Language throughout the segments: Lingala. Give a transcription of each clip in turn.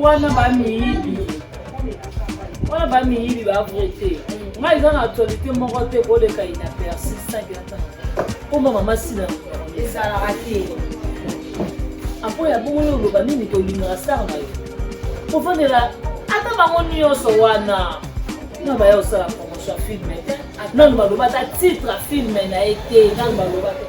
wana bamiyibi wana bamiyibi bavrete nga eza na actualité moko te koleka inaperçu 5 komba mama sila ezalaka te apo ya bongo yo oloba nini tolingaka star na yo kofandela ata bango nyonso wana na baya osala promotion filme te nanu baloba ata titre filme na ye te nanu baloba te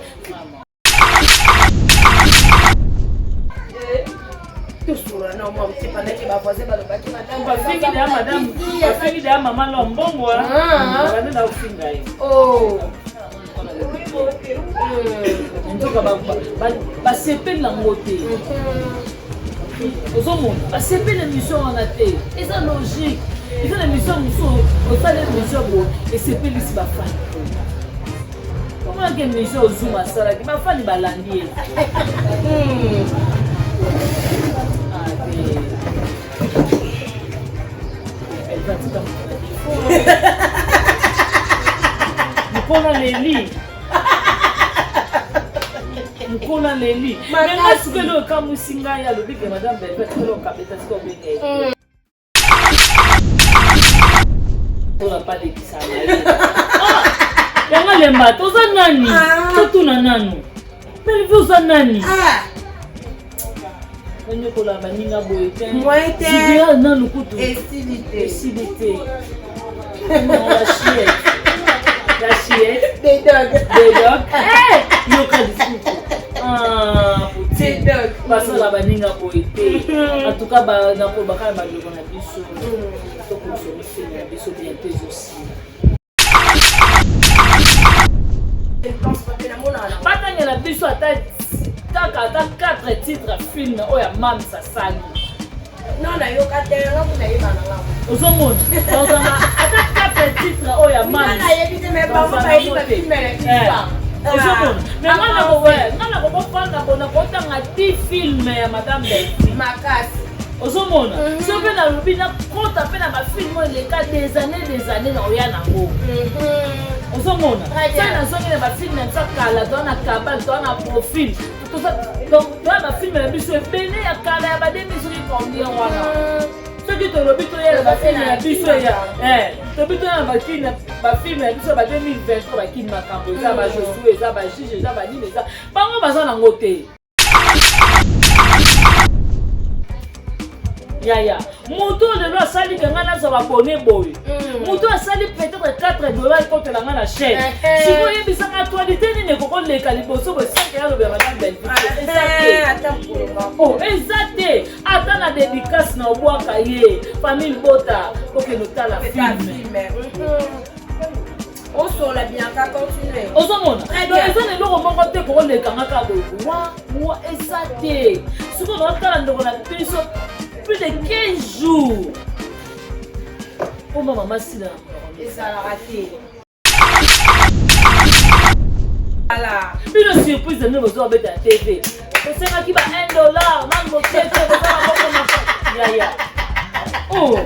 bafengi deya mama lombongo bande na ofinga ye nzoka basepeli nango te ozomona basepeli émission wana te eza logique eza na émission mosusu osala émission boye esepelisi bafani omonaki émission ozuma asalaki bafani balandi ye mukona leli mukona leli menga sikelo okamusi ngai alobi ke madame Belvette kelo okabeta sika obenge tola palekisa na ye yanga lemba toza nani totuna nanu Belvette oza nani konyokola baninga boye te zidea nanu kutu esili te la chiette des dogs yoka disuku basala baninga boye te en tout cas nakobakala baloko na biso tokosomifilme na biso bientôt ezosi batangela biso ata 4 titres film oyo amamisa sali ozomona ata 4 titres oyo amamisa ozomona ngana kokofanda bona kotanga 10 filme ya madame Belvette makasi ozomona so mpe nalobi nakota mpe na bafilme oyo eleka des années na oya nango ozomona so nazongi na bafilme nsa kala toa na kabal toa na profil toa bafilme na biso ebele ya kala ya bademisoki combien wana soki tolobi toyela bafilme ya biso ya tobi toyela bafilme ya biso ya ba 2023 bakini makambo eza bajosue eza bajuge eza banini eza bango baza nango te yaya moto lelo asali ke nga nazwa babone boye moto asali peut-être $4 ekotela nga na chaîne siko oyebisanga actualité nini ekokoleka liboso boye 5 ya lobe ya madame Belvette eza te ata na dédicace na obwaka ye famille bota okende otala filme osola bianca continue ozomona eza na eloko moko te kokolekanga ka boye wa eza te siko naotala ndoko na biso plus de 15 jours. Comment maman si là? Ça l'a raté. Voilà. Une surprise de nous aux bêtes à TV. C'est ça qui va $1. Mango tête, ya. Oh.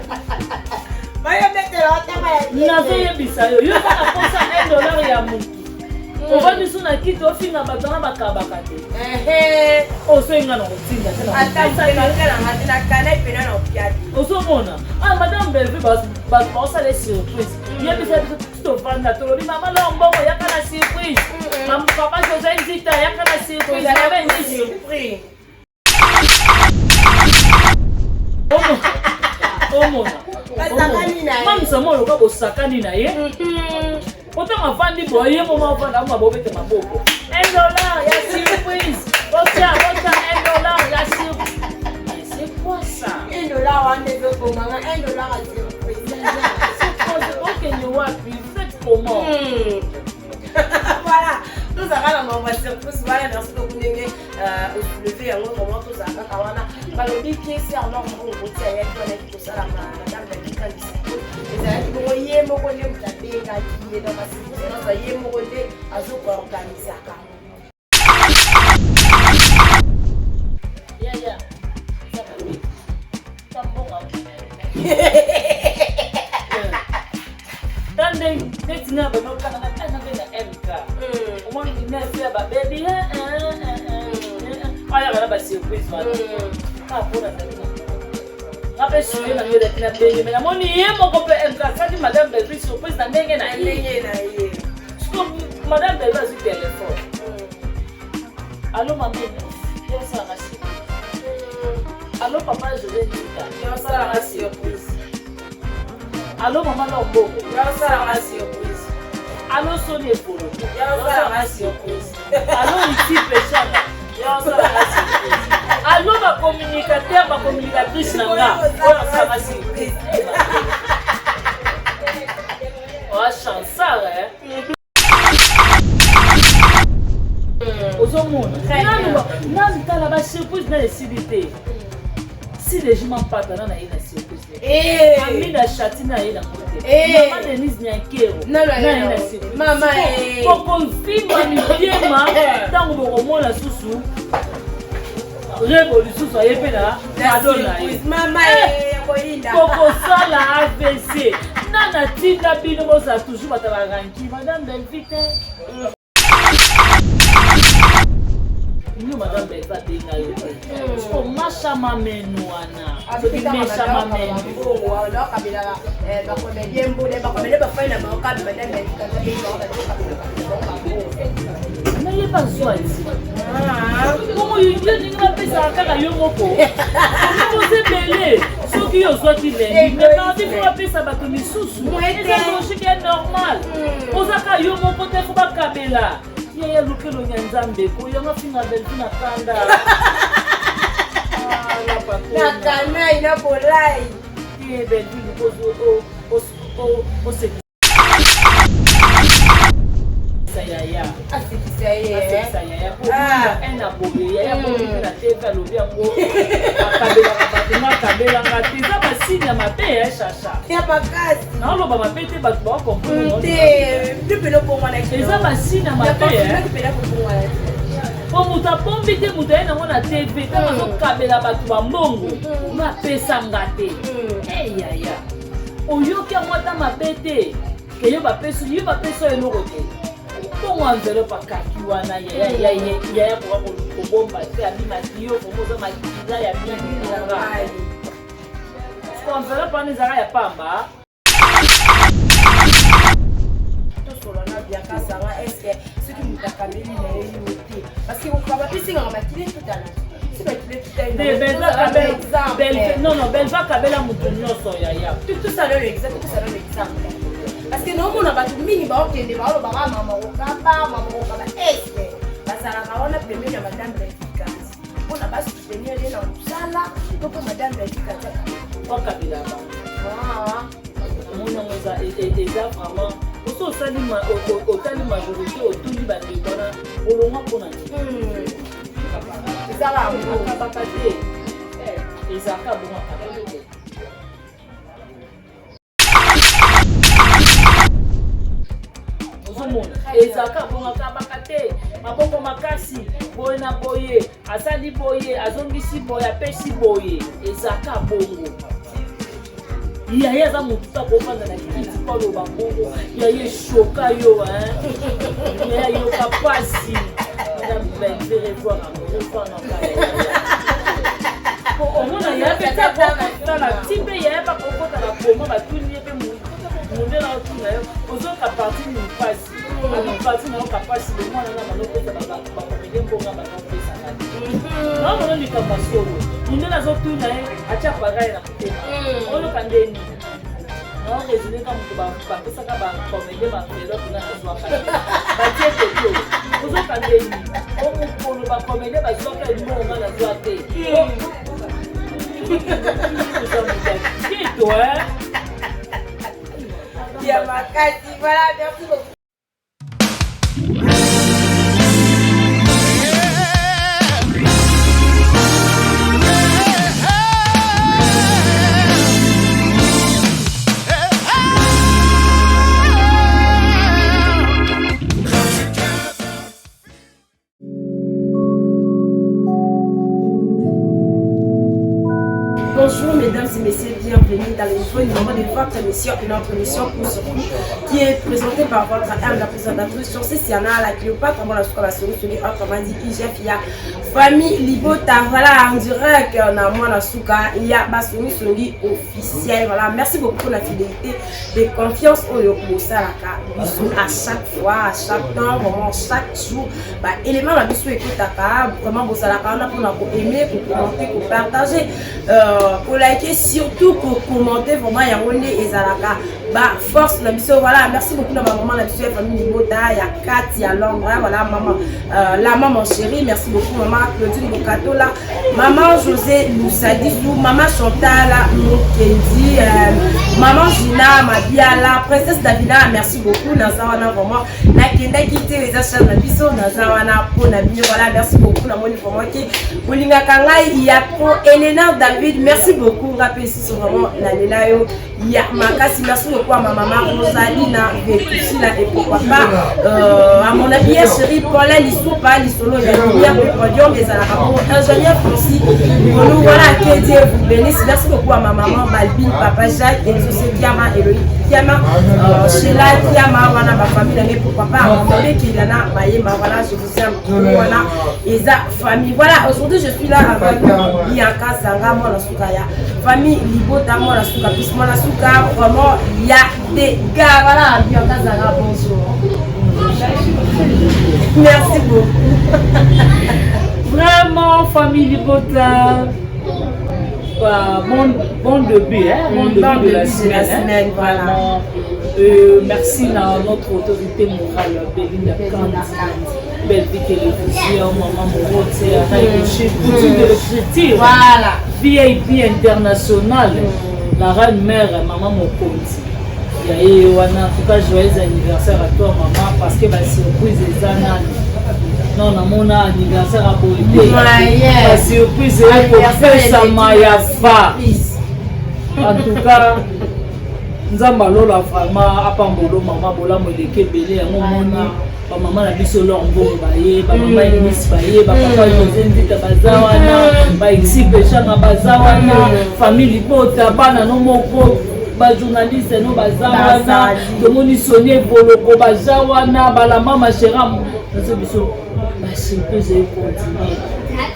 Vaya mettre la table. Nazoye bisayo. Yo na posa $1 ya mutu. Ovani suna kito finga batana bakabaka te. Osenga na otinga tena. Ata na kana pena na opiati. Ozomona. Madame Belvette ba les surprise. Yebisa to vanda to lobi mama lombongo yakana surprise. Mama papa José Nzita yakana surprise. Yabe ni surprise. Omona. Mama samolo ka bosakani na ye. Autant avant de boyer, maman avant d'avoir bobette ma bobo. $1 ya surprise. Ocha, $1 ya surprise. C'est quoi ça? $1 on ne pour maman, $1 à surprise. C'est quoi? Ok, nous voit plus. Faites comment? Voilà. Nous avons la surprise. Voilà, merci beaucoup. Au soulever un autre moment, tout ça. Kawana. Balobi pied c'est en ordre pour vous tirer. Tout ça la madame Belvette. Moye moko ne mutabenga kiye na masisi na ye moko ne azoka organiser ka ya tambonga tande netina ba no kana na MK o mo ni na fia ba baby aya ba surprise ba ka pona Après, je suis allée dans la paix. Mais la monnaie, mon copain, elle madame Belville, surprise, dans l'année. Madame Belville a su téléphone. Allô, maman, ça va. Allô, papa, je vais dire. Ça va, surprise. Allô, maman, Lombo. Ça va, surprise. Allô, Sonia Polo. Ça va, surprise. Allô, ici, Péchana. Ça va, surprise. Allô, ma communicateur, ma communicatrice, Nanga. Ça va, surprise. Oh, chansard, hein. Aux hommes, non, là-bas, surprise dans les cités. Si les gens partent dans la surprise, Amina Chatina est dans le côté. Maman Denise Nyankero. Non, maman, pour film Maniema, dans le roman la Soussou, Révolution, soyez là, Madonna. Maman, Coco Sala AVC. Nana Tina Bino, ça toujours à la ranki, Madame Belvite. Nous, Madame Belva, on m'a chamé nous, Anna. On m'a chamé nous. Mais pas besoin ici. Comment il dit que nous avons ça à Yomoko? Nous vous ébellez. Ceux qui ont sorti les livres, mais quand ils font appeler ça, ils sont sous. C'est logique et normal. Aux Aka Yomoko, il faut pas Kabela. Il y a look at Nzambe, il y a un film avec une kanda. Nakana, il a pour l'ail. Il est belle, Pour moi, je ne pas kakiwana ya pour bomba c'est ami matio pour moi ma kiza ya mimi nanga on va pas nous ara ya pamba to solana bien ka sanga est-ce que ce qui nous takameli na yote parce que on va pas singa matile tout à l'heure si matile tout à l'heure non Belva Kabela mutunyo so ya tout ça là l'exemple tout ça là l'exemple. Parce que nous, on a battu mini barre qui est des barres, maman, est-ce que ça a la première de madame l'efficace. On a pas soutenu les gens, ça là, donc madame l'efficace. Pas Kabila. Mon nom est déjà vraiment. Au total majorité, au tout le monde, au long pour la vie. Ça va, on va pas passer. Et ça va, bon, ezaka bongaka bakate maboko makasi boye na boye asali boye azongisi boye apesi boye ezaka bongo yaya za mututa kofanda na kiti palo bango yaya shoka yo yaya yo kapasi madame Belvire voir na omona yaya peta kokota na tipe yaya pa kokota na koma batuni pe munde na otuna yo ozoka parti ni pasi on parti na kapasi le mwana na maloko za ba komede mbonga ba pesa kati na mona ni kama solo munde na zotuna acha pagaye na kutema ono kandeni na rezile kama ba pesa ka ba komede ba pelo kuna na zwa kati ba tete yo ozoka ndeni o ba komede ba zwa ka mbonga na zwa te Kito Bien makasi, voilà, merci beaucoup. Bonjour mesdames et messieurs, bienvenue dans le niveau de votre émission et notre émission pour ce coup qui est présentée par votre âme, la présentatrice sur Céciana, la Cléopâtre, avant la souka, la souris, autrement dit IGF, il y a famille Libota, voilà, en direct, on a moi la souka, il y a Bassouni Songi officiel, voilà, merci beaucoup pour la fidélité, de confiance au Yokusa, à chaque fois, à chaque temps, vraiment, chaque jour, bah, élément la bisou écoute à vraiment, vous allez pour aimer, pour commenter, pour partager, pour liker, surtout pour commenter, vraiment, il y a Wende et Zalaka, bah, force la bisou, voilà, merci beaucoup à ma maman, la bisou, la famille Libota, il y a Kat, il y a Londres, voilà, maman, la maman chérie, merci beaucoup, maman Claudine Bokatola, maman José Loussadisou, maman Chantal, Mokendi, maman Gina, Mabiala, princesse Davina, merci beaucoup, Nazawana, vraiment, Nakenda Kité, les achats de la bisou, Nazawana, pour Nabino, voilà, merci beaucoup, Namoni, vraiment, qui, Boulinga Kangai, il y a pro, Elena David, merci beaucoup, rappelez ici, sur vraiment, Nanelayo, il y a Makasi, merci beaucoup à ma maman, Rosalina, Vétusila, et pourquoi pas, à mon avis, chérie, Paula, Lissoupa, Lissolo, il y a Lumière, le podium, les alapapos, ingénieur aussi, nous voilà, que Dieu vous bénisse, merci beaucoup à ma maman, Balbine, Papa Jacques, et José Kiama, Eloï Kiama, Sheila Kiama, voilà, ma famille, et pourquoi pas, mon bébé Kilana, Maïma, voilà, je vous aime, voilà, et sa famille, voilà, aujourd'hui je suis là avec Bianca Sanga, moi la Soukaya, famille Libota, moi la Souka, puis moi la Souka, vraiment, il y a des gars, voilà, Bianca Sanga, bonjour. Merci beaucoup. Vraiment, famille Libota, bon début, hein, bon début de la semaine, voilà. Vraiment. Merci à notre autorité morale, Belinda Kandi, Belle Vie Télévision, Maman Moroté, Raïché, boutique de l'écriture, voilà. VIP international, la reine mère, Maman Mokonzi. Et en tout cas, joyeux anniversaire à toi, maman, parce que la surprise est zanane. Non, mon anniversaire à Bolivie. La surprise est pour faire sa mayafa. En tout cas, nous avons vraiment à Pambolo, maman, Bola, Modeke, Belé, à mon moni. Maman la biso lombo baye, maman Eunice baye, papa José Ndita bazawana, ba exipe changa bazawana, famille Libota, bana no moko. Ba journaliste no bazawana tomoni sonné boloko bazawana balama ma chéram nazo biso ba surprise continue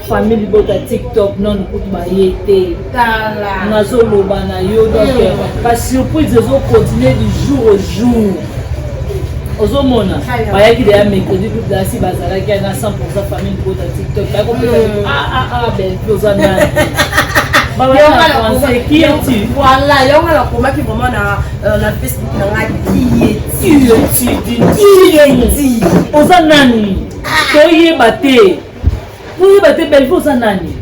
famille Libota TikTok non kutu ba yete tala nazo loba na yo donc ba surprise zo continuer du jour au jour ozomona bayaki de ya mercredi toute la si bazalaki na 100% famille Libota TikTok ba ko ben pozana qui est-tu? Voilà, il y a un combat qui vraiment dans Facebook qui est Ozanani, Toye Bate, Toye Bate Belle Ozanani,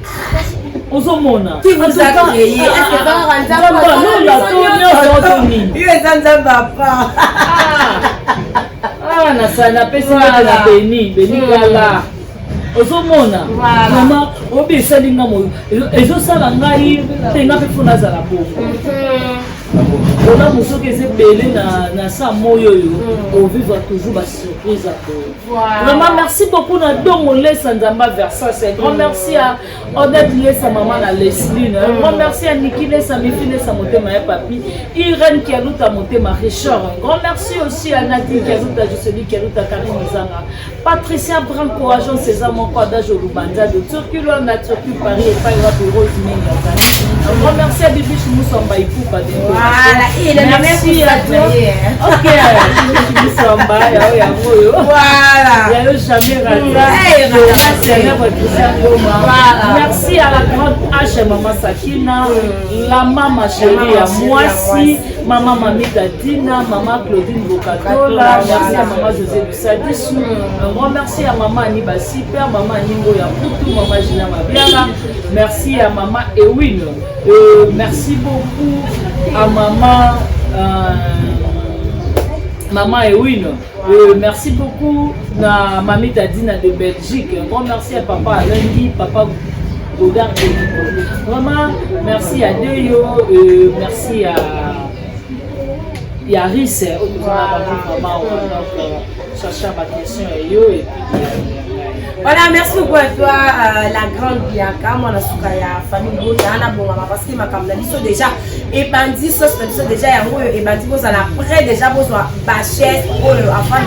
Ozomona. Qui vous a créé? Ah, Nasana, Pesina la Beni, Beni Gala. Ozomona mama obisali ngamo ezosala ngai tenga pe funa za la bongo ona musoke zebele na sa moyo yo au vivre toujours ba surprise à toi. Vraiment merci beaucoup na dongo lesa nzamba Versace. Grand merci à Odette lesa maman na Leslie. Grand merci à Niki lesa Mifi lesa motema ya papi. Irène qui a luta motema Richard. Grand merci aussi à Nadine qui a luta Jocelyn qui a luta Karine Zanga. Patricia Branco agent César Monkwada Jolubanda de Turquie na Turquie Paris et Païra Bureau Zimeni. Grand merci à Bibi Chimusamba Ipupa. Voilà, il est merci à toi. Ok, Chimusamba voilà. Il y a eu jamais merci à la grande H, maman Sakina, la maman chérie à Moissi, maman Mamita Dina, maman Claudine Bokatola, merci à maman José Lusadissou, un grand merci à maman Aniba Super, maman Ningo Yaputu, maman Gina Mabiala, merci à maman Ewin, merci beaucoup à maman Ewin. Merci beaucoup à Mamie Tadina de Belgique. Un grand merci à papa Lundi, papa Godard. Vraiment, merci à Deyo, merci à Yaris. Vraiment, chercher ma question et puis Voilà, merci beaucoup à toi, la grande Bianca. Moi, je suis la famille Boyana, parce que ma camarade déjà, et bandit, ça c'est déjà, et bandit, vous allez après déjà, vous avez bâché, avant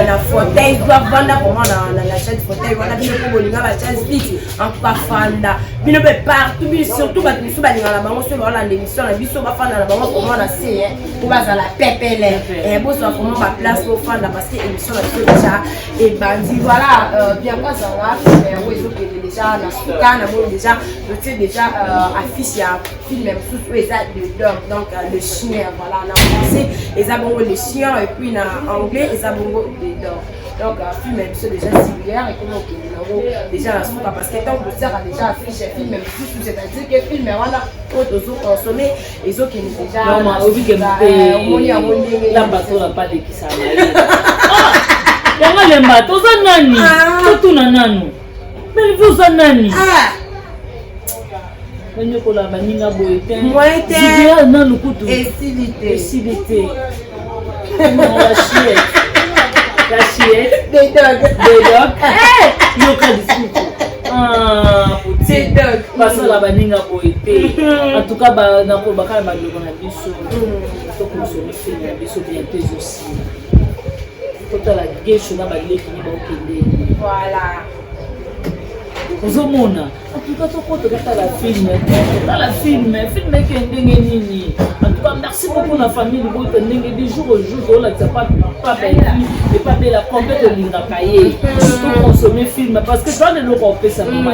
la fauteuil, vous avez vendre pour moi la chaise fauteuil, voilà, bien pour vous, la chaise fixe, en tout cas, fanda, bien partout, surtout, bah, nous sommes la banque, sur l'émission, la biso, va faire la banque pour moi, la C, pour la pépelle, et vous avez vraiment ma place pour fanda, parce que l'émission, la déjà, et bandit, voilà, bien quoi ça va, oui, ils déjà, la souka, déjà, je sais déjà, affiche, il y a un film, même sous de dog, donc le chien, voilà, en français, ils ont le chien, et puis en anglais, ils ont des dogs. Donc, film, même c'est déjà similaire, et comment déjà la souka, parce que tant que ça a déjà affiché, film, même sous, c'est-à-dire que film, voilà, quand ils ont consommé, ils ont déjà. Non, mais au vu que la bateau n'a pas de qui ça yanga lemba toza nani totuna nanu mais voza nani banyo kola baninga boye te zibia nanu kutu esilité la chiette des dogs yoka disuku des dogs basala baninga boye te en tout cas bakala baloko na biso tokonsome film na biso bien te aussi total la gauche na baleki ni bakende voilà ozomona en tout cas tokota kata la film ke ndenge nini en tout cas merci beaucoup la famille de votre ndenge du jour au jour là ça pas belle et pas belle complète de l'ingakaye pour consommer film parce que toi ne le repère ça maman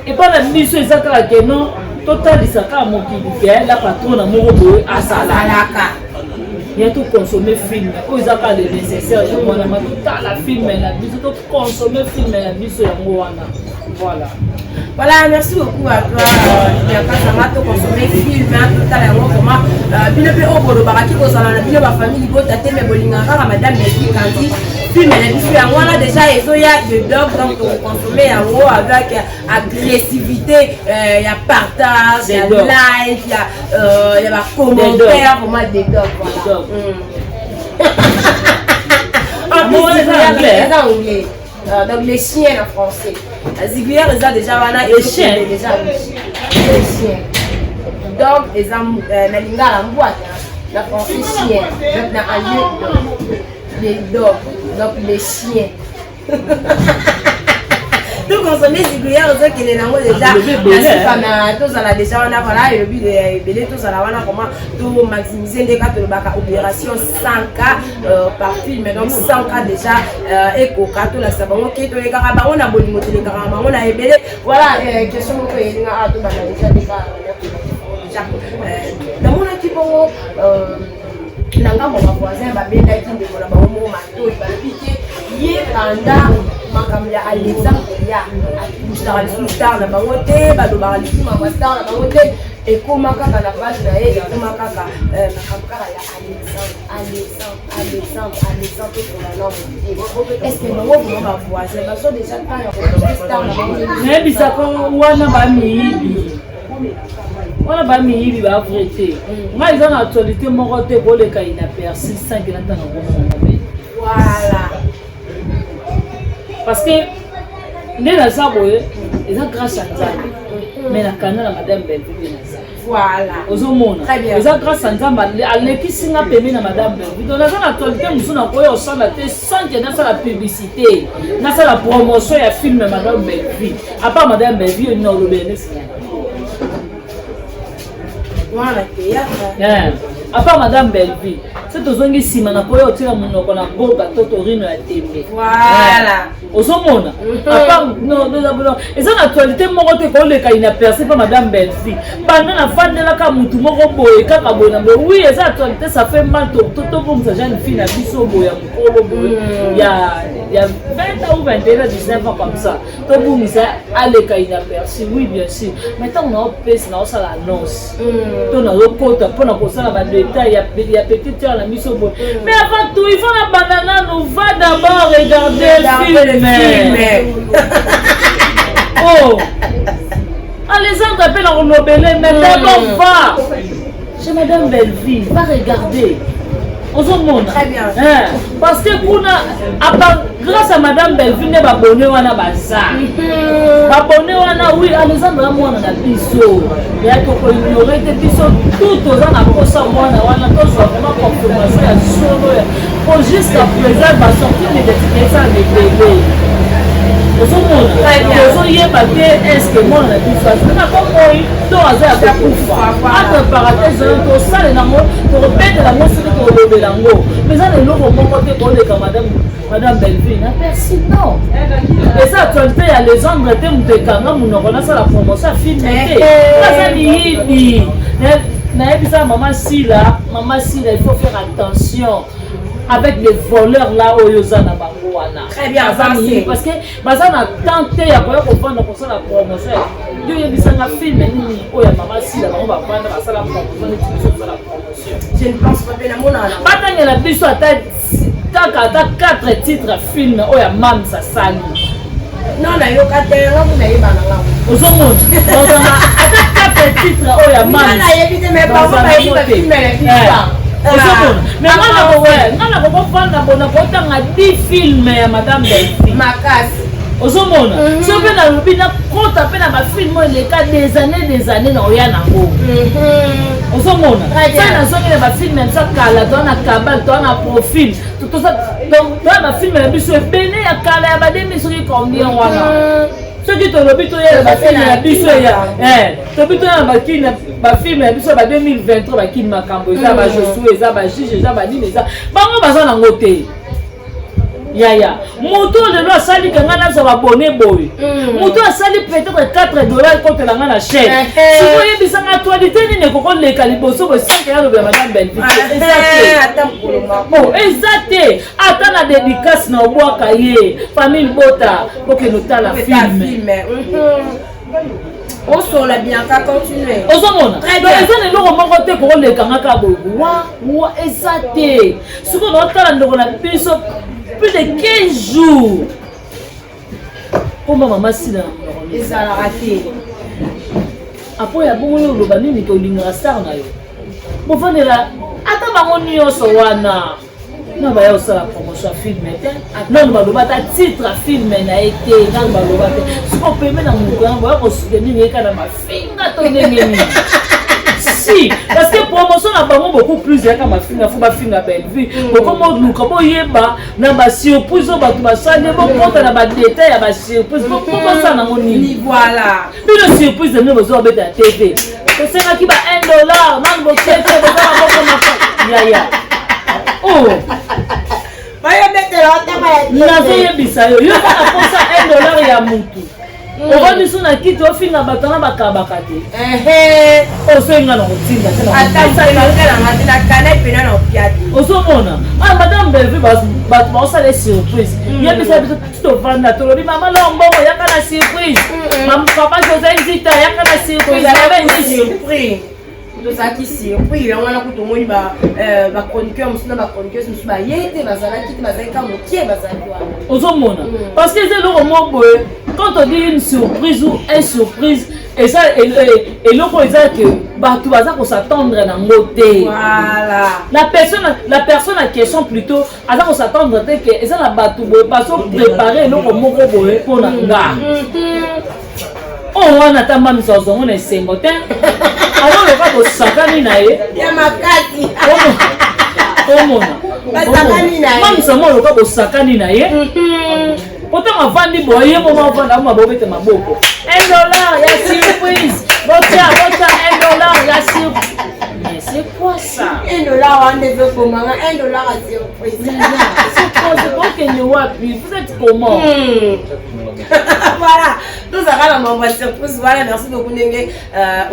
et pas la mission ezaka que non total isaka mokili la patron na moko boye asalaka il y a tout consommer film où ils ont pas de nécessaire je vois tout la film la biso tout consommer film la biso ya ngwana voilà merci beaucoup à toi Bianca ça m'a tout consommer film tout à l'heure comment bino pe obolo baraki ko sala na bino ba famille ko tate me bolinga kaka madame Messi kandi film la biso ya ngwana déjà ezo ya de dog donc consommer yango avec agressivité il y a partage il y a like il y a ba commentaire pour moi des dogs voilà en anglais donc les chiens en français Ziguière les a déjà wana les chiens déjà les chiens donc les am na lingala mbwata na français chien donc na anglais les dogs donc les chiens donc on se met Ziguière aux autres qui les nango déjà na tous à la déjà on a voilà le but de belé tous à la wana comment tout maximiser des cas de baka opération 100K par film donc 100K déjà éco kato la sabon qui to les karaba on a bolingo les karaba on a belé voilà question ko yelinga ato baka déjà des cas dans mon équipe nanga mon voisin ba benda kinde ko na ba mo mato ba piqué yé panda makamya Alexandre ya akisara star na bangote ba do ba lisuma ma star na bangote e koma kaka na page na ye koma kaka makamka ya Alexandre pour la norme est-ce que bango vous ba voisin ba so déjà pas ya star na bangote mais bisako wana ba miyibi wana ba miyibi ba vrete nga ils ont actualité moko te ko le ka ina persil 5 na tana ko voilà parce que les Nazaboye ils ont grâce à Nzambe mais la canal à madame Belville voilà ozomona ils ont grâce à Nzambe aleki singa pemi na madame Belville donc dans l'actualité musuna koyo osala te sans que na la publicité na la promotion ya film madame Belville à part madame Belville no le bénéfice voilà théâtre à part madame Belville c'est ozongi sima na koyo otira munoko na boba totorino ya tembe voilà ozomona à part non et ça l'actualité moko te ko le ka inaperçu pas madame Belville pendant la fin de la ka mutu moko boye kaka boye na boye oui et ça actualité ça fait mal to comme ça jeune fille na biso boye ya mukolo boye il y a 20 ans ou 21 19 ans comme ça to boum ça ale ka inaperçu oui bien sûr maintenant on a pèse na ça l'annonce to na lokota pona ko ça ba détail il y a petite heure la mission boye mais avant tout il faut la banana nous va d'abord regarder le film oh Alexandre appelle en Nobelé mais d'abord va chez madame Belville va regarder Très bien. Parce que grâce à Madame Belvine, babonné wana baza. Babonné wana, oui, Alexandre a moi na biso. Il y a que ignorer des biso tout aux ans à cause moi na wana to soit vraiment confirmation ya solo pour jusqu'à présent va sortir des étiquettes à les bébés. Très bien. Est-ce que moi on a dit ça? C'est pas comme moi, donc à ça à après parenthèse, to ça les nango, to répète la moitié to lever lango. Mais ça les logo mon côté pour les madame Belvine, personne non. Et ça actualité à les hommes de kanga mon on ça la promotion film été. Ça ni hibi. Na maman Sila, il faut faire attention. Avec les voleurs là au Yozana Bangoana. Très bien, parce que Bazana tenté à pouvoir comprendre comme ça la promotion. Dieu y a dit ça na film ni oh ya maman si là on va prendre ça la promotion la promotion. Je ne pense pas bien à mon âme. Pas tant la biso à ta 4 titres film oh ya mam ça sali. Non na yo katera vous n'avez pas là. Aux hommes. Donc à 4 titres oh ya mam. Na yebite mais pas vous pas yebite film mais ngana kokofanda bona kotanga 10 films ya Madame Belvine makasi ozomona so pe na lobi na kota pe na ba film eleka des années na oya nango ozomona ça na zongi na ba film ça kala to na kabal to na profil tout ça donc ba film na biso ebene ya kala ya ba demi soki combien wana ce qui te lobby to ya ba film na biso ya to bito na ba kin ba film na biso ba 2023 ba kin makambo eza ba Josué eza ba Juge eza ba dine eza bango baza na ngote ya moto le lo sali kanga na za abonné boy moto asali peut-être $4 contre la ngana chaîne si vous y bisanga actualité ni ne koko leka liboso bo 5 ya lobe Madame Belvine exacté ata na dédicace na obwaka ye famille bota pour que nous ta la film on sort la bien qu'à continuer. Ozomona. Très bien. Les gens ne l'ont pas côté pour les kangaka boy. Wa exacté. Ce qu'on a fait dans la pièce plus de 15 jours. Comment maman si là? Et ça l'a raté. Après il y a beaucoup de bani ni ko linga star na yo. Bo fanela ata bango nyonso wana. Non ba yo ça promotion film non ba loba ta titre film na été non ba loba te si on peut mettre dans mon coin ba ko soutenir ka na mafinga to ndengeni si parce que promotion na bango beaucoup plus ya ka mafinga faut ba finga Belvine beaucoup mo luka bo yeba na ba surprise ba tu ba sane bo compte na ba détail ya ba surprise bo ça na ngoni voilà une surprise de nous besoin beta TV c'est ça qui ba $1 nan bo tete bo za ba ko ya oh nazo yebisa yo yo kana kosa $1 ya mutu obani suna kitu ofinga batana bakabaka te osenga na kotinda ozomona Madame Belvine bato baosala surprise yebisa biso tovanda tolobi mama lombongo yaka na surprise papa José Nzita yaka na surprise tout ça qui surpris on a tout monde ba chroniqueur musuna ba chroniqueuse musu ba yete bazala kiti bazaka mokie bazali wana ozomona parce que c'est le mot quand on dit une surprise ou une surprise et ça et loko eza que bato baza ko s'attendre na ngote voilà la personne en question plutôt aza ko s'attendre te que eza na bato boye baso préparer loko moko boye pour na nga oh wana tamba misozo ngone sengo te alors le pas sakani na ye ya makati omona sakani na ye mam samo le pas sakani na ye pourtant avandi boye moma avanda mabobete maboko $1 ya surprise bocha $1 ya surprise mais c'est quoi ça $1 on devait comment $1 à surprise c'est quoi c'est pas que nous wapi vous êtes comment voilà tout ça là on va surprise voilà merci beaucoup ndenge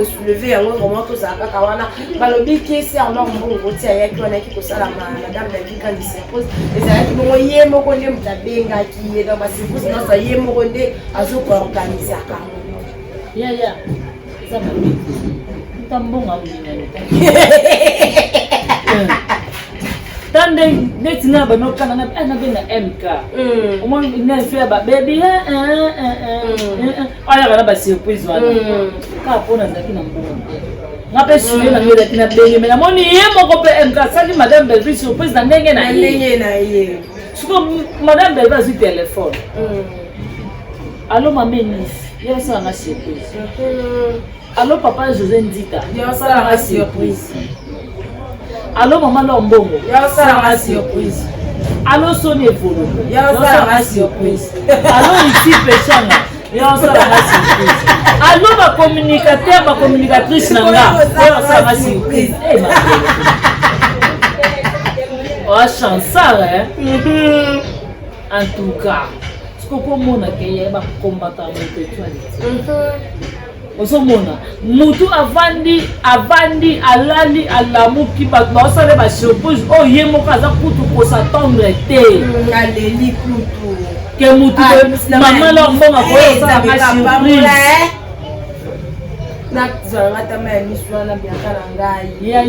au soulever yango vraiment tout ça kaka wana balobi ki c'est alors mbongo tia ya ki wana ki ko sala Madame Belvine quand il surprise et ça ki bongo ye moko nde mutabenga ki dans ma surprise non ça ye moko nde azo ko organiser aka ya ça va tambonga wina tande netina bano kana na benga MK au moins il n'a fait ba baby aya kana ba surprise wana ka pona zaki na mbongo Ngape suye na ngela tina bengi mais namoni ye moko pe MK sali madame Belleville surprise na ndenge na ye. Siko madame Belleville a su téléphone. Allô maman Nice, hier ça na surprise. Allô papa José Ndita, hier ça na surprise. Allô maman Lombongo, hier ça na surprise. Allô Sonia Volo, hier ça na surprise. Allô ici Pechanga. Et on s'en va surprise. Allô ma communicateur, ma communicatrice Nanga. Et on s'en va surprise. Eh ma oh chansard hein. En tout cas, ce qu'on peut montrer qu'il y a un combattant intellectualité. Osomona mutu avandi alali alamuki bato basale ba surprise oh ye moko aza kutu ko s'attendre te aleli kutu que mutu maman leur mbonga ko ça ma surprise na zanga tama ni swana biaka na ngai ya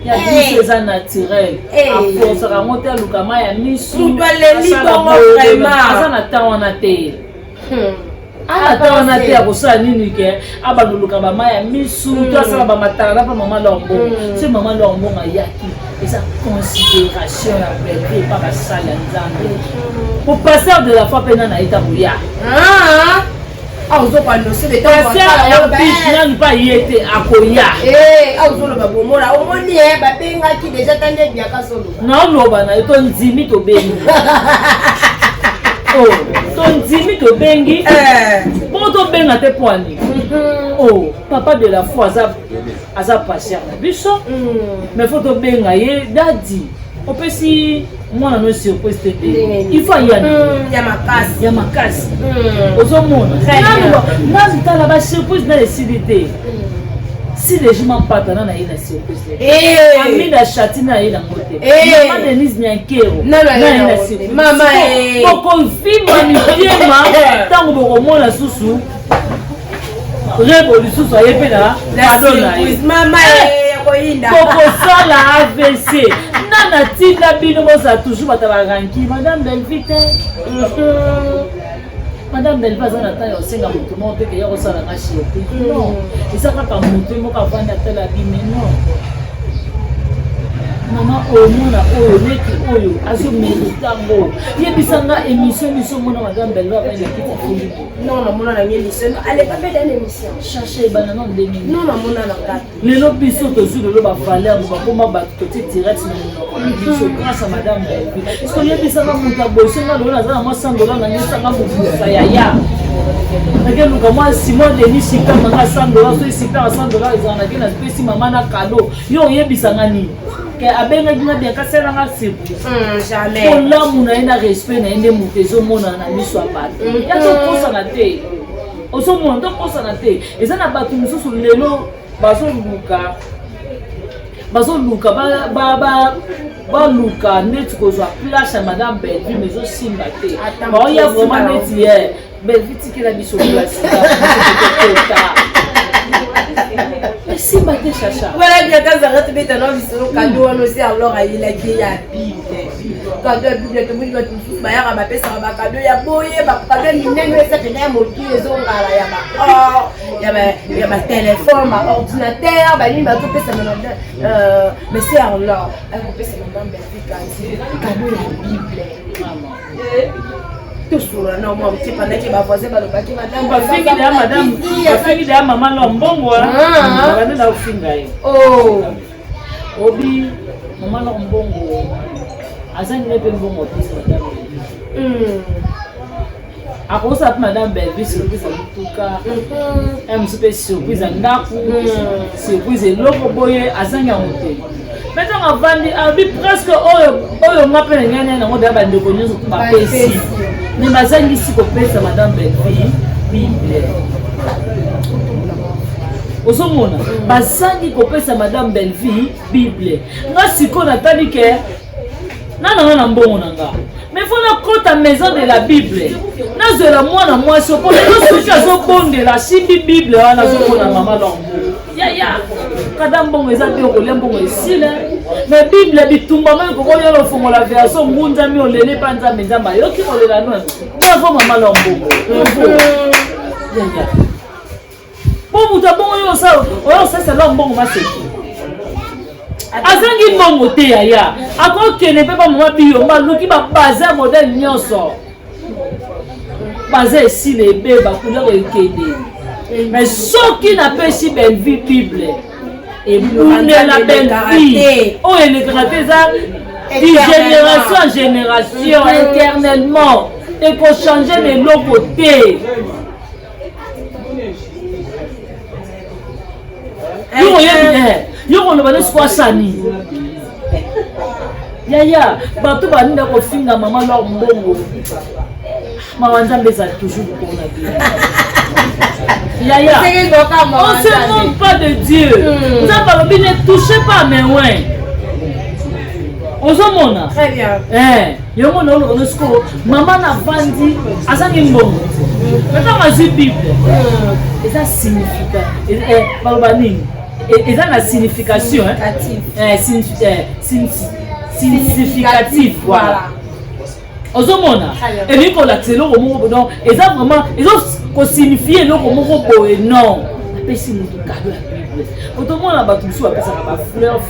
biso eza naturel aposa ka monter lukama ya misu mutu aleli bongo vraiment asa na tawana te on a kosala nini ke abanuluka bama ya misu to asala bamatala na pa mama lombo so mama lombo ayaki eza considération ya bébé pa basala ya nzambe pour passer de la foi pena na ita boya passer pa yete akoya azoloba bomona omoni babengaki déjà tande biaka solo na oloba na to nzimi to bengi oh ton dimi to bengi bon to benga te poani oh papa de la foi aza patient na biso mais faut to benga ye dadi opesi mwana no surprise te il faut ya makasi ozomona na tala ba surprise na lesidité si les gens m'entendent na ina surprise amina chatina ina mote maman Denise Nyankero na ina surprise mama poko vima ni tema tango bokomona susu révolution so yepena adona mama yakoinda poko sala AVC nana tinda bino boza toujours batabaranki madame Belleville Madame Belleville a un temps aussi dans le monde que y a aussi la machine. Non, et ça quand on monte, moi quand on a tel habit mais non. Maman au monde au neki oyo azo meritango. Yebisanga émission mona Madame Belleville avec l'équipe Philippe. Non, mona na émission. Allez pas faire émission. Chercher banana de minutes. Non, mona na kati. Les lobiso to sur le ba valeur ba koma ba côté direct na biso grâce à Madame Belleville. Parce que yebisanga monta bosso na lo na za na $100 na nyesa nga bukusa ya. Nagelu kama Simon Denis Sika manga $100 so Sika $100 ezana kina spesi mama na cadeau. Yo yebisanga ni. Que abenga dina bien kasela nga sibu jamais pour l'homme na ina respect na ende mutezo mona na miso abatu ya to kosa na te oso mona to kosa na te eza na batu mususu lelo bazo luka ba luka net ko zo place Madame Belleville mais zo simba te ba ya vraiment net hier Belleville tikela biso place si baté chacha voilà bien quand ça rate bête non visero cadeau on aussi alors il a qui ya bible cadeau bible to muli batu ba ya ba pesa ba cadeau ya boye ba cadeau minene ça te na motu ezongala ya ba téléphone ba ordinateur ba ni ba to pesa na mais c'est alors elle peut pesa Madame Belleville cadeau ya bible maman toujours non moi petit pendant que ba voisin ba le baki madame ba fiki de maman Lombongo ba na ufinga ye oh obi maman Lombongo azani ne pe mbongo pesa madame akosa pa Madame Belleville surprise tuka msupe surprise ndaku surprise loko boye azanga hotel maintenant avandi abi presque oyo mapele ngene na ngoda ba ndeko nyoso ba pesi ni bazangi siko pesa Madame Belleville bible osomona bazangi ko pesa Madame Belleville bible nga siko na tali ke na mbongo nanga mais faut la côte maison de la Bible na zo la mwana mwasi ko so zo bonde la simbi Bible wana zo kona mama Lombo ya kada mbongo eza te ko le mbongo esile mais Bible bitumba ma ko yo lo fongo la version ngunza mi olele panza mezamba yo ki olela no ba fo mama Lombo ya Bon, ça c'est l'homme bon, ma c'est. Azangi bongo te ya. Ako kene pe ba mama biyo, ma luki ba baza modèle nyonso. Baza ici les bébés ba couleur ekede. Mais ceux qui n'appellent si belle vie Bible et la belle vie. Oh, et les karaté ça de génération en génération éternellement et qu'on change les lots côté. Yo on va dire quoi sani. Yaya, bato baninda ko finga maman leur mbongo. Maman Nzambe ça toujours pour la vie. Yaya, on se moque pas de Dieu. Nzambe ne touchez pas mes mains. Ozomona. Très bien. Yo mona on sko maman na vandi azangi mbongo. Maintenant ma Bible. Et ça signifie balbani. Et ça la signification significatif voilà. Ozomona. Et lui qu'on l'accélère au mot donc et ça vraiment ils ont signifié le mot non. Mais si nous regardons la Bible, autrement là bas tout ça ça va fleur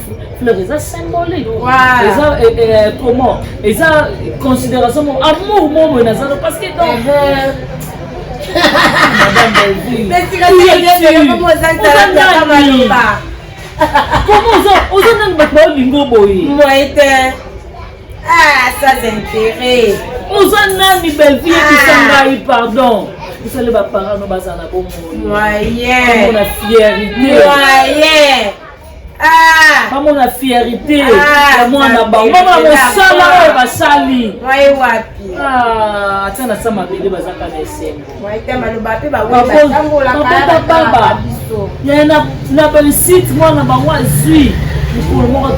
ça symbolique. Et ça comment et ça considération amour mon parce que donc Madame Belville. Mais si comment ça s'intéresse. Nani Belville qui s'engaille pardon. Vous allez pas parler nos bazana bon moyen. On a fierté. Moyen. Maman a fierté. Maman a ba. Maman a sala ba sali. Moyen wapi. Atana sama bele bazaka na SM. Moyen maloba pe ba wa tango la baba. Ya na bel site moi na ba wa zui. Pour moi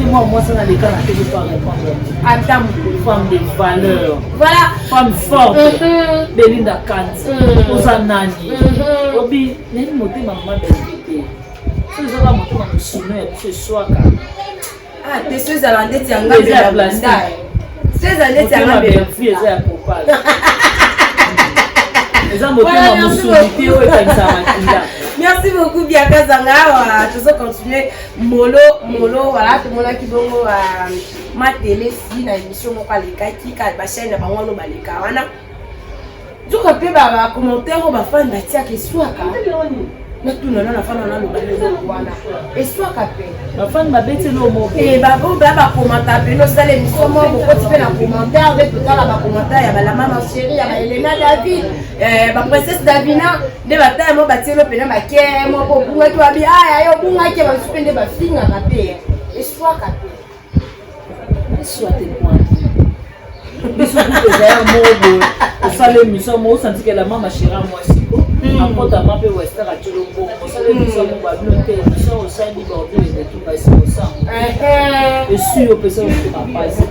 ça dans les cas là que je peux répondre. Adam, femme de valeur. Voilà. Femme forte. Belinda Kanti. Ozanani. Obi, n'est monté maman Belville. Ce jour-là monté maman Chinois ce soir là. T'es sûr ça l'année tu as engagé la place. Ces années tu as engagé Belville ça pour pas. Les gens monté maman Soulité ou comme ça matinda. Merci beaucoup Biaka Zanga. Tout ça continuer molo voilà tout le monde qui bongo ma télé si na émission mo ka leka ki ka ba chaîne ba ngolo ba leka wana. Du ko pe ba commentaire ba fan ba tia ke swaka. Na tout non na fan na lo ba le wana. Et swaka pe. Ba fan ba beti lo mo. Et ba bo ba commentaire pe no sale émission mo ko ti pe na commentaire avec tout ça ba commentaire ya ba la maman chérie ya ba Elena David. Ba princesse Davina de ba taille mo ba tielo pe na ba ke mo ko bunga to abi yo bunga ke ba suspende ba finga ka pe et soit ka pe soit tes points biso ku derrière mo au salé mission mo senti que la maman chérie moi siko encore ma pe western a tolo ko au salé mission mo ba bloqué mission au salé bordel et tout ba c'est ça et sur au personne qui n'a pas ça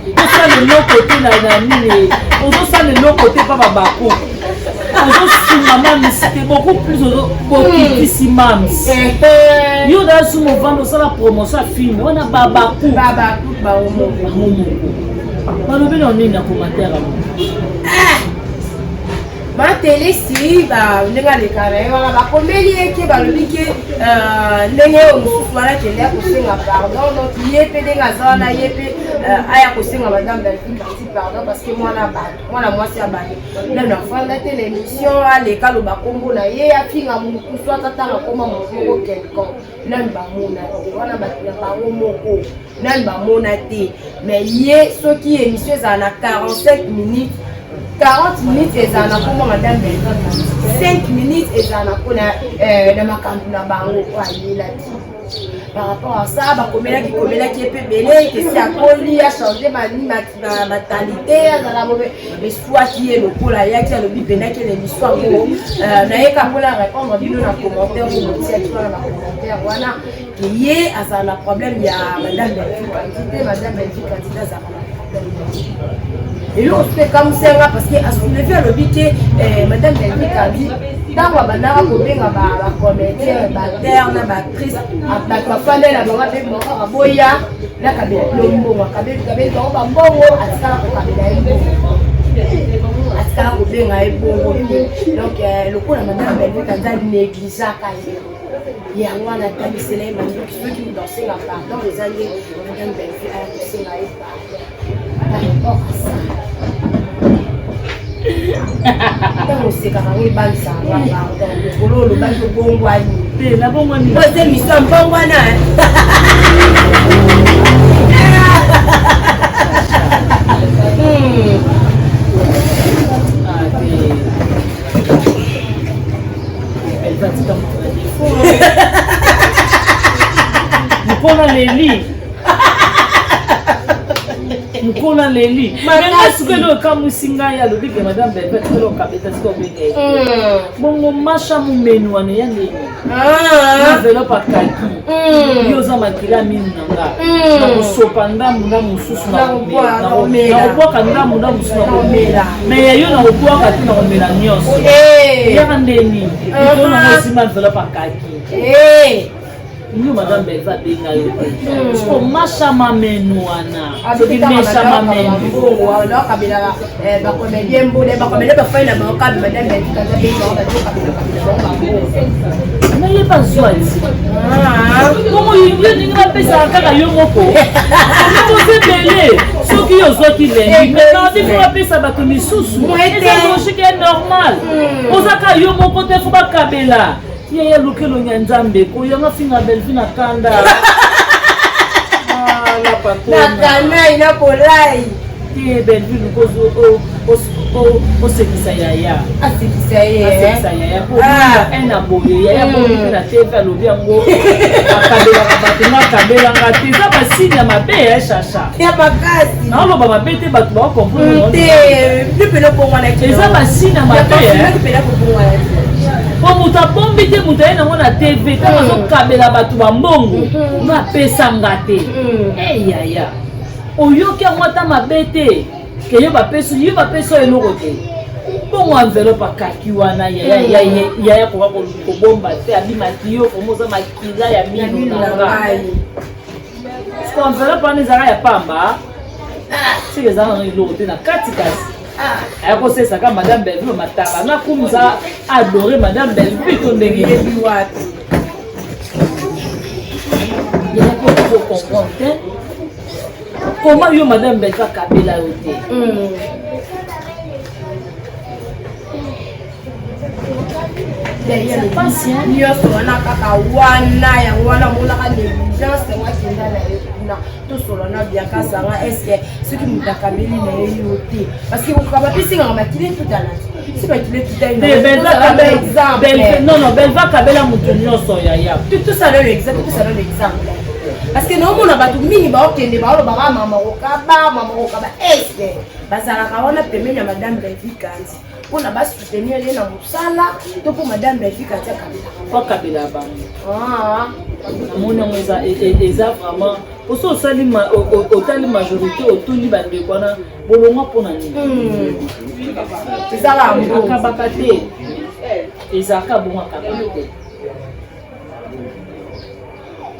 le long côté na mine on ça le long côté pas ba ko on maman mais c'était beaucoup plus ici mam yo da sous mon vendre ça la promotion film on a baba ba omo balobi na nini na commentaire ma télé si ba ndenge lekana wana bakomeli eke balobi ke ndenge omosusu wana kende ya kosenga pardon donc ye mpe ndenge aza wana ye mpe aya kosenga madame Belville parti pardon parce que mwana mwasi ya bato nani afanda te na émission aleka aloba kombo na ye afinga mokusu atatanga koma mokoko quelqu'un nani bamona te wana bato na bango moko nani bamona te mais ye soki émission ezala na 45 minutes 40 minutes ezana pour madame Belville 5 minutes ezana pour na makambo na bango ayela ti par rapport à ça bakomela ki epe belé que si akoli a changé ma mentalité azala mauvais mais soit qui est le pola ya ki alobi pena ki l'émission ngo na yeka pola répondre bino na commentaire ou motia ki na commentaire wana que ye azana problème ya madame Belville candidat za et là on fait comme ça parce que à soulever le biquet madame Belville a dit dans la banara kobenga ba comédien ba terne ba actrice ba fane la banga pe mo ka boya la kabela lombo kabela ba mbongo atikala ko kabela yimbo atikala kobenga ye bongo donc lokola madame Belvika nza négligeaka ye yango wana tabisela ye mandoki soki mudaosenga pardon eza nde madame Belvika aya kosenga ye par rapport à ça ntango osekaka ngo ebalisaka pardon lokolo olobaki obongwani te nabongwani oze miso mbongwana Mukona Leli. Est-ce que le Kamusinga ya le big madame Belvika le capitaine Skobeke. Bongo masha mumenu ane ya Leli. Enveloppe akaki. Yoza makila minanga. Na sopanda munda mususu na komela. Na obwa kanda munda mususu na komela. Mais yo na obwa kati na komela nyonso. Ya kandeni. Yo na mosima enveloppe akaki. Nous, madame Belva, on m'a chamé nous, Anna. C'est une chamé. Alors, Kabila, comédien, madame mais il n'y a pas besoin ici. Comment il dit qu'il va payer ça à Yomoko? Comment c'est belé? Ceux qui ont sorti les maintenant, il faut payer ça à Tomisous. C'est normal. Osaka Yomoko, il faut pas Kabila. Yaya lukelo nyanzambe ko yanga finga Belvina kanda la patona na kana ina polai tie Belvina ko o sekisa yaya asekisa yaya ko ena boye yaya ko na teva lobi yango akabela kabatenga kabela ngati za basini ya mabe ya shasha ya bakasi na lo baba bete batu ba comprendre te lipelo bongo na eza basini ya mabe ya lipelo bongo na po muta bombi te muta ena ngona TV kama zo kabela batu ba mbongo nga pesa ngate yaya oyoki ngota mabete ke yo ba peso eloko te bongo enveloppe akaki wana yaya ko bomba te abimaki yo ko moza makila ya mino na ngai ko enveloppe wana ezaka ya pamba sike ezaka eloko te na katikati ayako sesa ka madame Belvika mataba na kumza adoré madame Belvika ndenge yebi wapi yako ko comprendre comment yo madame Belvika kabela yote nyonso wana kaka wana yango wana monaka négligence yango akenda na ye kuna tosolana biakasanga estce soki moto akabeli na ye yo te parce que okoka bapesingaka makile tutana si bakile non Belvika kabela moto nyonso yaya tosala l'exemple parce que naomona bato mingi baokende baolobaka mama kokaba estce bazalaka wana pembeni ya madame Belvika nzi mpona basoutenir ye na mosala to mpo madame Belvika tia kabela bango namoni yango eza vraiment oso otali majorité otuli bandeko wana bolongwa mpona nini akabaka te ezalaka bongo akabaka te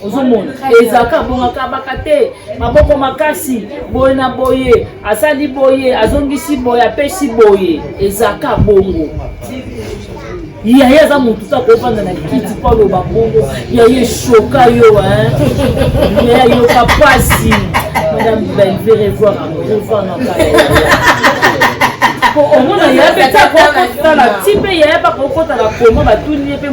ozomona ezalaka bongo akabaka te maboko makasi boye na boye asali boye azongisi boye apesi boye ezalaka bongo yaya aza motu ta kovanda na kiti mpo aloba bongo yaya eshoka yo yaya yoka pasi madame Belvika revoir na omona yaya kotala ti mpe yaya baka okotala koma batuni ye mpe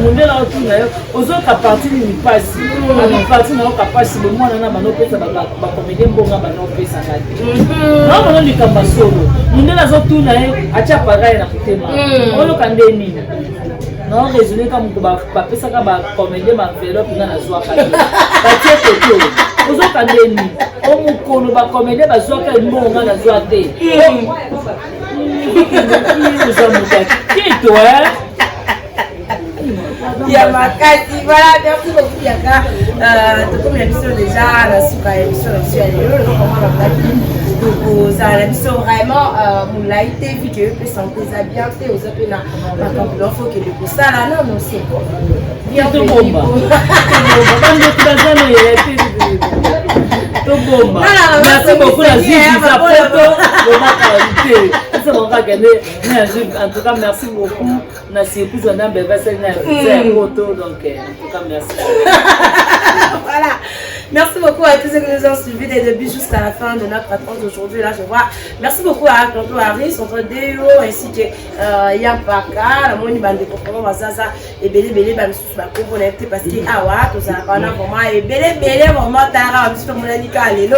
mundela otuna yo ozoyoka parti nini mpasi abi parti na yoka pasi bomwana na banopesa bakomedie mbonga banopesanga te naomona likambo solo mundela azotuna ye atia pagaye na motema oyoka nde nini nao raisonne ka moto bapesaka bakomedie baenveloppe nga nazwaka te batie kote ozoka nde nini omokolo bakomedie bazwaka mbongo nga nazwa te oza moto akito ya makasi voilà merci beaucoup Yaka tokomi na biso déjà na suka ya émission na biso ya lelo lokomona bakaki tokozala na biso vraiment molai te vu que yo mpe santé eza bien te oza mpe na makambo na fo okende kosala non c'est bien tobomba merci beaucoup la zizi za poto En tout cas, merci beaucoup. On a surprise, on a bébé, c'est une photo, donc en tout cas, merci. Voilà. Merci beaucoup à tous ceux qui nous ont suivis dès le début jusqu'à la fin de notre attente aujourd'hui. Là, je vois. Merci beaucoup à Tonton Harris, notre Déo, ainsi que Yampaka, la Moni Bande Kokoro, Wazaza, et Bélé Bélé, Bamsous, Bakobo, parce que Awa, tout ça, on a vraiment, et Bélé Bélé, vraiment, Tara, un petit peu mon anika, Lélo,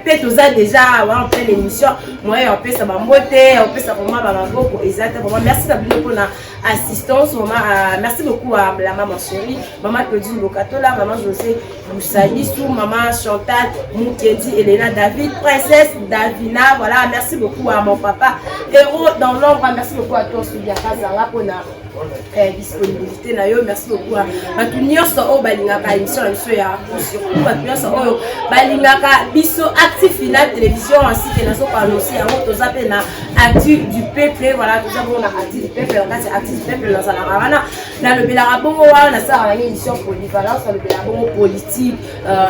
Pétoza déjà, en pleine émission. Moi, on peut ça, ma beauté, on peut ça, vraiment, ma beaucoup, exactement. Merci d'avoir pour l'assistance, merci beaucoup à la maman chérie, maman Claudine Bokatola, maman José Moussali. Maman Chantal Moukedi, Elena David, princesse Davina, voilà, merci beaucoup à mon papa Héros dans l'ombre, merci beaucoup à toi Soubia Kazara pour la disponibilité, merci beaucoup à Matunio Soro Balingaka, émission ya surtout Matunio Soro Balingaka, Bisso Actif Final Télévision, ainsi que nous avons annoncé à votre appel na Actif du Peuple, voilà, nous avons la Actif du Peuple, on a Actif du Peuple dans la Ravana, dans le Belarabongo, on a ça, une émission polyvalence, dans le Belarabongo politique,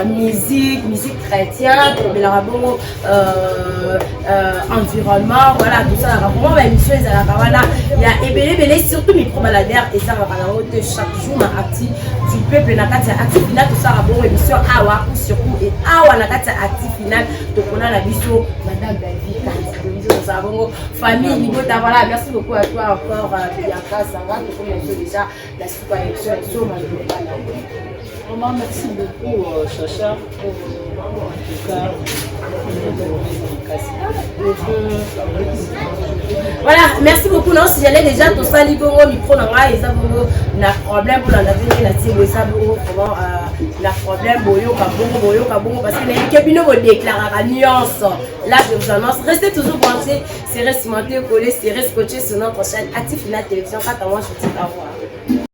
musique chrétienne, Belarabongo, environnement, voilà, tout ça, vraiment, l'émission est à la Ravana, il y a Ebélé, surtout mes baladère et ça va de chaque jour ma actif du peuple na kati actif final tout ça va bon émission awa ou surtout et awa na kati actif final donc on a la vision madame David quand nous avons famille Libota voilà merci beaucoup à toi encore Bianca Sanga tout comme on déjà la super élection vraiment merci beaucoup Chacha en tout cas voilà, merci beaucoup. Non, si j'allais déjà tout ça, libéro, micro, non, et ça, na problème pour la nature, la tigre, ça, vraiment, la problème, boyo, kabongo, parce que les cabinets vont déclarer la nuance. Là, je vous annonce, restez toujours branchés, c'est cimenté, collé, c'est scotché sur notre chaîne Actif Final Télévision. Quand on mange, je dis au revoir.